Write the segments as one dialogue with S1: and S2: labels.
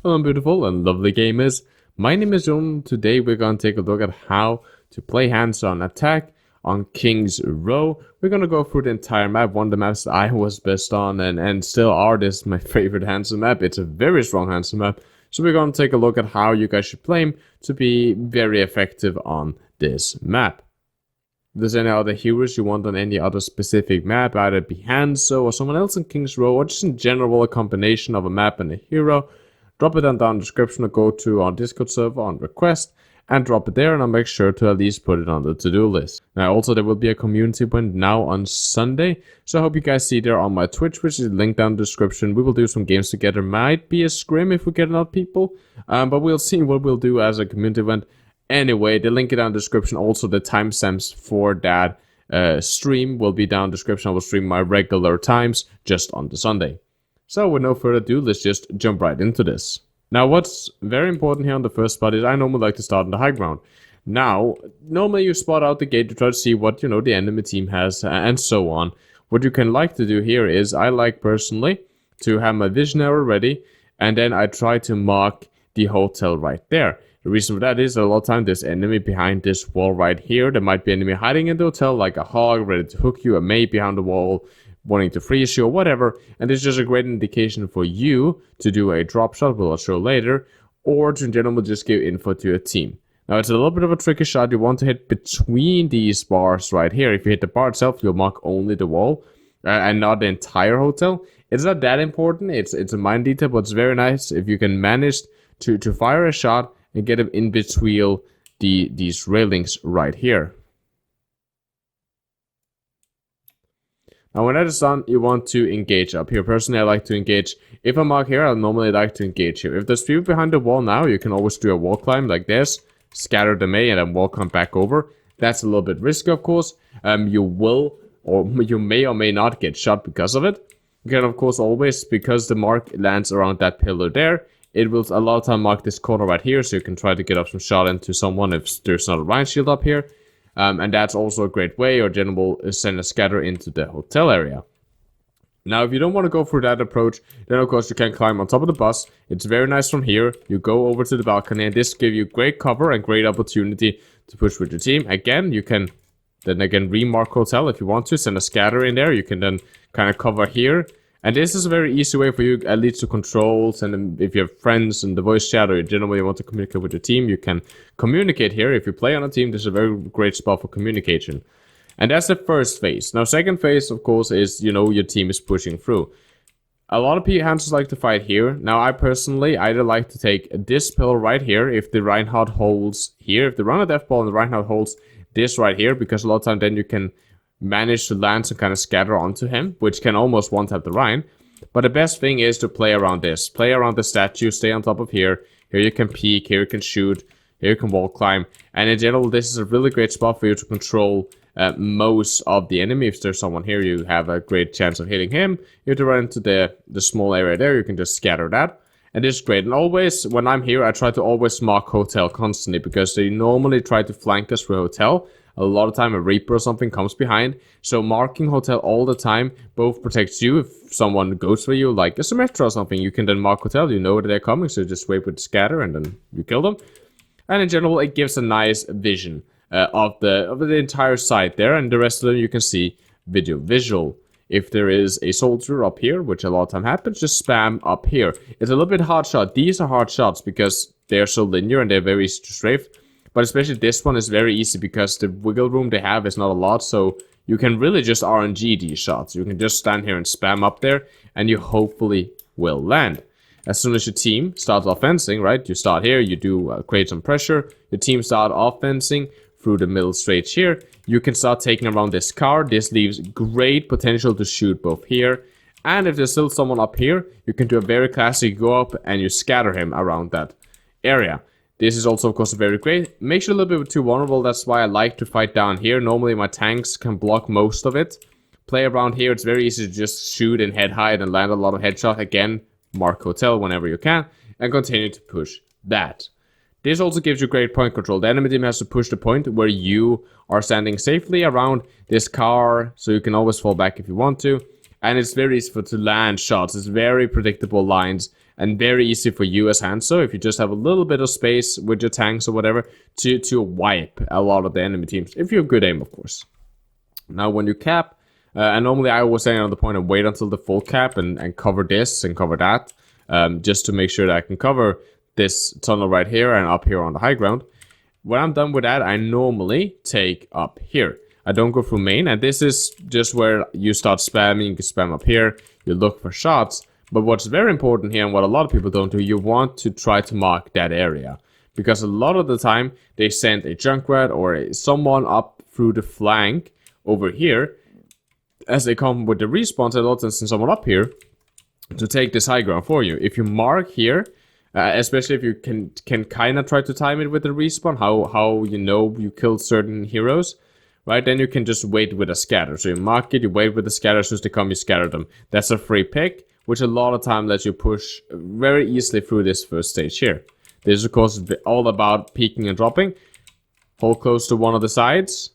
S1: Hello, beautiful and lovely gamers. My name is Jonal. Today we're going to take a look at how to play Hanzo on attack on King's Row. We're going to go through the entire map, one of the maps that I was best on and still are. This is my favorite Hanzo map. It's a very strong Hanzo map. So we're going to take a look at how you guys should play him to be very effective on this map. If there's any other heroes you want on any other specific map, either be Hanzo or someone else in King's Row, or just in general a combination of a map and a hero, drop it down in the description or go to our Discord server on request and drop it there, and I'll make sure to at least put it on the to-do list. Now also there will be a community event now on Sunday, so I hope you guys see there on my Twitch, which is linked down in the description. We will do some games together. Might be a scrim if we get enough people, but we'll see what we'll do as a community event. Anyway, the link is down in the description. Also the timestamps for that stream will be down in the description. I will stream my regular times just on the Sunday. So with no further ado, let's just jump right into this. Now what's very important here on the first spot is I normally like to start on the high ground. Now, normally you spot out the gate to try to see what, the enemy team has and so on. What you can like to do here is, I like personally to have my vision arrow ready, and then I try to mark the hotel right there. The reason for that is that a lot of time there's enemy behind this wall right here. There might be enemy hiding in the hotel like a hog ready to hook you, a mate behind the wall wanting to freeze you or whatever, and it's just a great indication for you to do a drop shot, we'll show later, or to in general just give info to your team. Now it's a little bit of a tricky shot. You want to hit between these bars right here. If you hit the bar itself, you'll mark only the wall and not the entire hotel. It's not that important. It's a minor detail, but it's very nice if you can manage to fire a shot and get him in between these railings right here. Now when that is done, you want to engage up here. Personally, I like to engage. If I mark here, I normally like to engage here. If there's people behind the wall now, you can always do a wall climb like this, scatter the May, and then wall climb back over. That's a little bit risky, of course. You will, or you may or may not get shot because of it. You can, of course, always, because the mark lands around that pillar there, it will a lot of time mark this corner right here, so you can try to get up some shot into someone if there's not a Rhine shield up here. And that's also a great way, or general send a scatter into the hotel area. Now, if you don't want to go through that approach, then of course you can climb on top of the bus. It's very nice from here. You go over to the balcony, and this gives you great cover and great opportunity to push with your team. Again, you can then again remark hotel if you want to, send a scatter in there. You can then kind of cover here. And this is a very easy way for you at least to control, and if you have friends in the voice chat or you generally want to communicate with your team, you can communicate here. If you play on a team, this is a very great spot for communication. And that's the first phase. Now, second phase, of course, is, your team is pushing through. A lot of Hanzos like to fight here. Now, I personally either like to take this pillar right here if the Reinhardt holds here. If the Run of Death Ball and the Reinhardt holds this right here, because a lot of time then you can manage to land some kind of scatter onto him, which can almost one-tap the Rhine. But the best thing is to play around this. Play around the statue, stay on top of here. Here you can peek, here you can shoot, here you can wall climb. And in general, this is a really great spot for you to control most of the enemy. If there's someone here, you have a great chance of hitting him. You have to run into the small area there, you can just scatter that. And this is great. And always, when I'm here, I try to always mark hotel constantly, because they normally try to flank us through hotel. A lot of time a Reaper or something comes behind. So marking hotel all the time both protects you. If someone goes for you, like a Symmetra or something, you can then mark hotel. You know that they're coming, so just wait with the scatter and then you kill them. And in general, it gives a nice vision of the entire site there. And the rest of them you can see visual. If there is a soldier up here, which a lot of time happens, just spam up here. It's a little bit hard shot. These are hard shots because they're so linear and they're very easy to strafe. But especially this one is very easy because the wiggle room they have is not a lot, so you can really just RNG these shots. You can just stand here and spam up there, and you hopefully will land. As soon as your team starts offensing, right, you start here, you do create some pressure, your team start offensing through the middle straight here, you can start taking around this car. This leaves great potential to shoot both here, and if there's still someone up here, you can do a very classic go up and you scatter him around that area. This is also, of course, very great. Makes you a little bit too vulnerable. That's why I like to fight down here. Normally, my tanks can block most of it. Play around here. It's very easy to just shoot and head hide and land a lot of headshot. Again, mark hotel whenever you can. And continue to push that. This also gives you great point control. The enemy team has to push the point where you are standing safely around this car. So you can always fall back if you want to. And it's very easy to land shots. It's very predictable lines. and very easy for you as Hanzo, if you just have a little bit of space with your tanks or whatever, to wipe a lot of the enemy teams, if you have good aim, of course. Now, when you cap, and normally I was saying on the point and wait until the full cap and cover this and cover that, just to make sure that I can cover this tunnel right here and up here on the high ground. When I'm done with that, I normally take up here. I don't go through main, and this is just where you start spamming. You can spam up here, you look for shots, but what's very important here, and what a lot of people don't do, you want to try to mark that area. Because a lot of the time, they send a Junkrat or someone up through the flank over here, as they come with the respawns, and also send someone up here to take this high ground for you. If you mark here, especially if you can kind of try to time it with the respawn, how you know you killed certain heroes, right? Then you can just wait with a scatter. So you mark it, you wait with the scatter, as soon as they come, you scatter them. That's a free pick, which a lot of time lets you push very easily through this first stage here. This is, of course, all about peeking and dropping. Hold close to one of the sides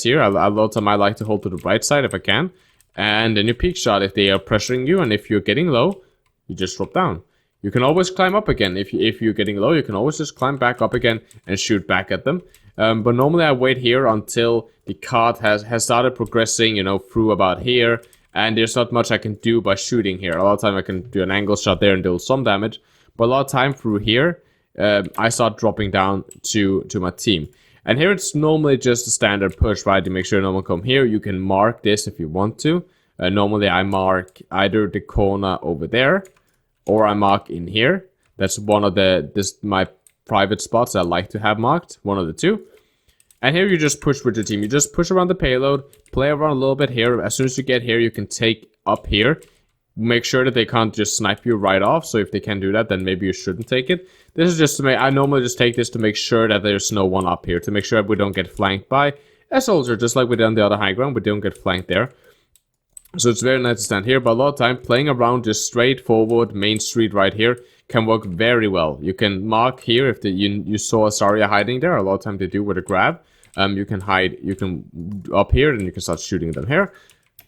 S1: here. A lot of time I like to hold to the right side if I can. And then you peek shot if they are pressuring you, and if you're getting low, you just drop down. You can always climb up again. If you're getting low, you can always just climb back up again and shoot back at them. But normally I wait here until the card has started progressing, you know, through about here. And there's not much I can do by shooting here. A lot of time I can do an angle shot there and deal some damage. But a lot of time through here, I start dropping down to my team. And here it's normally just a standard push, right? To make sure no one come here. You can mark this if you want to. Normally I mark either the corner over there, or I mark in here. That's one of my private spots I like to have marked. One of the two. And here you just push with your team. You just push around the payload. Play around a little bit here. As soon as you get here, you can take up here. Make sure that they can't just snipe you right off. So if they can do that, then maybe you shouldn't take it. This is just to make... I normally just take this to make sure that there's no one up here. To make sure we don't get flanked by a soldier. Just like we did on the other high ground. We don't get flanked there. So it's very nice to stand here, but a lot of time playing around just straight forward, main street right here, can work very well. You can mark here if you saw a Zarya hiding there. A lot of time they do with a grab. You can hide, you can up here, and you can start shooting them here.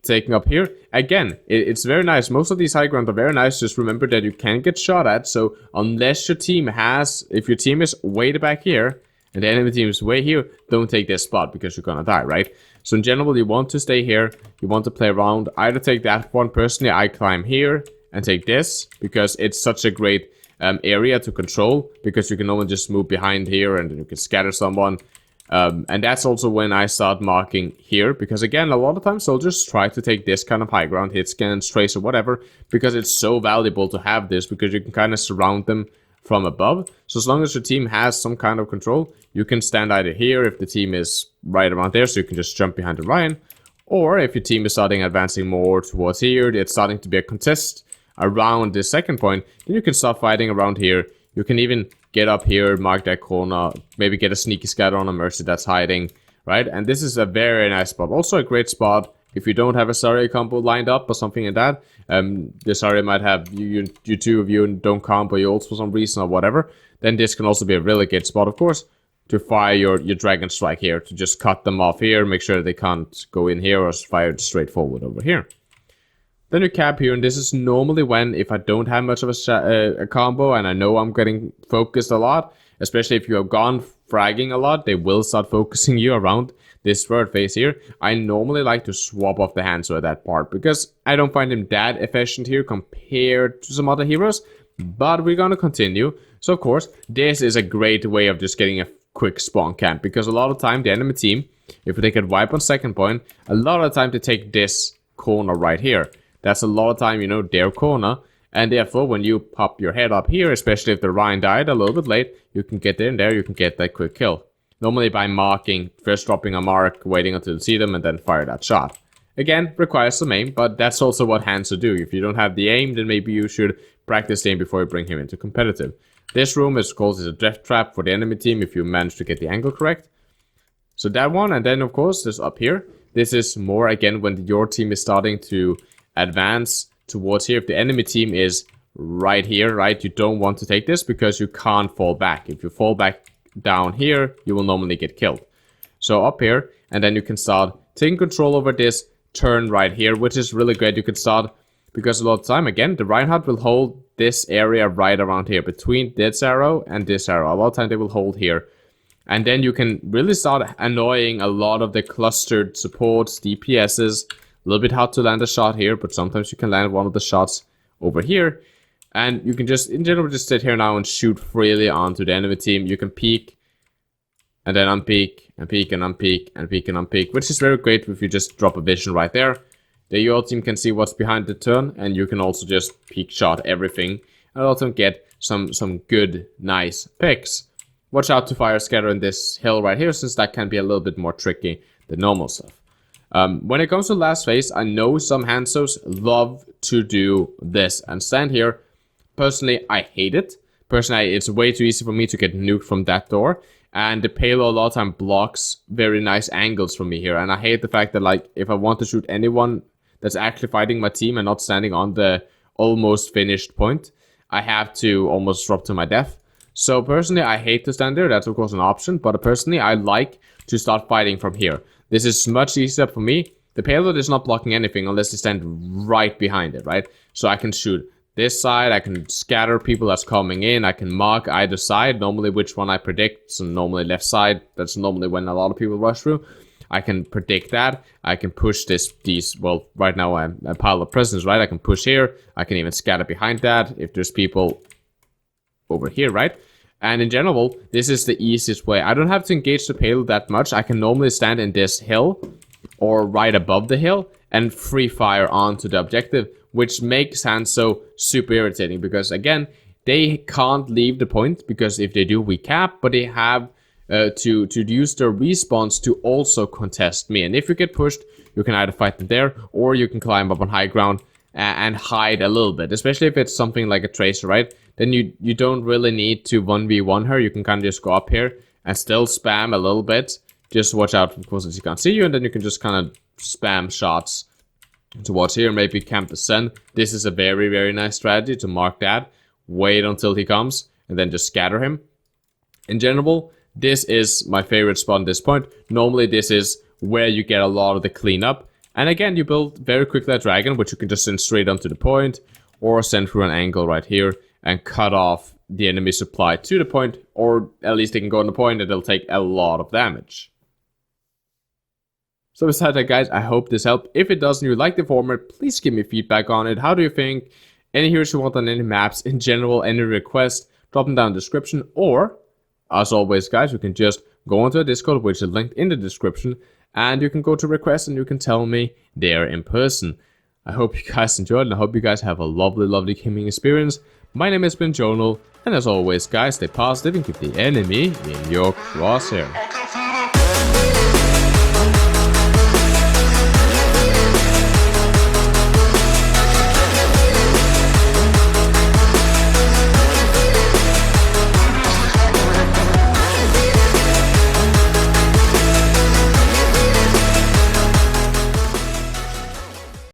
S1: Taking up here. Again, it's very nice. Most of these high ground are very nice. Just remember that you can get shot at. So unless your team has, if your team is way back here, and the enemy team is way here, don't take this spot because you're gonna die, right? So in general, you want to stay here. You want to play around. Either take that one. Personally, I climb here and take this because it's such a great area to control, because you can only just move behind here and you can scatter someone. And that's also when I start marking here, because again, a lot of times soldiers try to take this kind of high ground, hit scans, trace or whatever, because it's so valuable to have this, because you can kind of surround them from above. So as long as your team has some kind of control, you can stand either here if the team is right around there, so you can just jump behind the Ryan, or if your team is starting advancing more towards here, it's starting to be a contest around the second point, then you can start fighting around here. You can even get up here, mark that corner, maybe get a sneaky scatter on a Mercy that's hiding, right? And this is a very nice spot. Also a great spot if you don't have a Zarya combo lined up or something like that. The Zarya might have you two of you and don't combo your ults for some reason or whatever. Then this can also be a really good spot, of course, to fire your Dragon Strike here, to just cut them off here, make sure they can't go in here, or fire it straight forward over here. Then you cap here, and this is normally when, if I don't have much of a combo and I know I'm getting focused a lot, especially if you have gone fragging a lot, they will start focusing you around this third phase here. I normally like to swap off the Hanzo at that part, because I don't find him that efficient here compared to some other heroes, but we're gonna continue. So of course, this is a great way of just getting a quick spawn camp, because a lot of time the enemy team, if they can wipe on second point, a lot of time to take this corner right here. That's a lot of time, you know, their corner. And therefore, when you pop your head up here, especially if the Ryan died a little bit late, you can get in there, you can get that quick kill. Normally by marking, first dropping a mark, waiting until you see them, and then fire that shot. Again, requires some aim, but that's also what Hanzo do. If you don't have the aim, then maybe you should practice the aim before you bring him into competitive. This room is called a death trap for the enemy team if you manage to get the angle correct. So that one, and then of course, this up here. This is more, again, when your team is starting to advance towards here. If the enemy team is right here, right, you don't want to take this because you can't fall back. If you fall back down here, you will normally get killed. So up here, and then you can start taking control over this turn right here, which is really great. You can start, because a lot of the time, again, the Reinhardt will hold this area right around here, between this arrow and this arrow. A lot of time they will hold here. And then you can really start annoying a lot of the clustered supports, DPSs. A little bit hard to land a shot here, but sometimes you can land one of the shots over here. And you can just, in general, just sit here now and shoot freely onto the enemy team. You can peek, and then unpeek, and peek, and unpeek, and peek, and unpeek, which is very great if you just drop a vision right there. The your team can see what's behind the turn, and you can also just peek shot everything, and also get some good, nice picks. Watch out to fire scatter in this hill right here, since that can be a little bit more tricky than normal stuff. When it comes to last phase, I know some Hanzos love to do this and stand here. Personally, I hate it. Personally, it's way too easy for me to get nuked from that door. And the payload a lot of time blocks very nice angles from me here. And I hate the fact that, like, if I want to shoot anyone that's actually fighting my team and not standing on the almost finished point, I have to almost drop to my death. So personally, I hate to stand there. That's of course an option. But personally, I like to start fighting from here. This is much easier for me. The payload is not blocking anything unless they stand right behind it, right? So I can shoot this side, I can scatter people that's coming in, I can mark either side, normally which one I predict, so normally left side, that's normally when a lot of people rush through. I can predict that, I can push well, right now I'm a pile of prisoners, right? I can push here, I can even scatter behind that if there's people over here, right? And in general, this is the easiest way. I don't have to engage the payload that much. I can normally stand in this hill or right above the hill and free fire onto the objective, which makes Hanzo super irritating because, again, they can't leave the point because if they do, we cap, but they have to use their respawns to also contest me. And if you get pushed, you can either fight them there or you can climb up on high ground and hide a little bit, especially if it's something like a tracer, right? Then you don't really need to 1v1 her. You can kind of just go up here and still spam a little bit. Just watch out, of course, as he can't see you, and then you can just kind of spam shots towards here, maybe camp the sun. This is a very, very nice strategy to mark that. Wait until he comes, and then just scatter him. In general, this is my favorite spot at this point. Normally, this is where you get a lot of the cleanup. And again, you build very quickly a dragon, which you can just send straight onto the point, or send through an angle right here, and cut off the enemy supply to the point, or at least they can go on the point and they'll take a lot of damage. So besides that, guys, I hope this helped. If it does and you like the format, please give me feedback on it. How do you think? Any heroes you want on any maps in general, any requests, drop them down in the description. Or, as always, guys, you can just go onto a Discord, which is linked in the description, and you can go to requests and you can tell me there in person. I hope you guys enjoyed, and I hope you guys have a lovely, lovely gaming experience. My name has been Jonal, and as always, guys, stay positive and keep the enemy in your crosshair.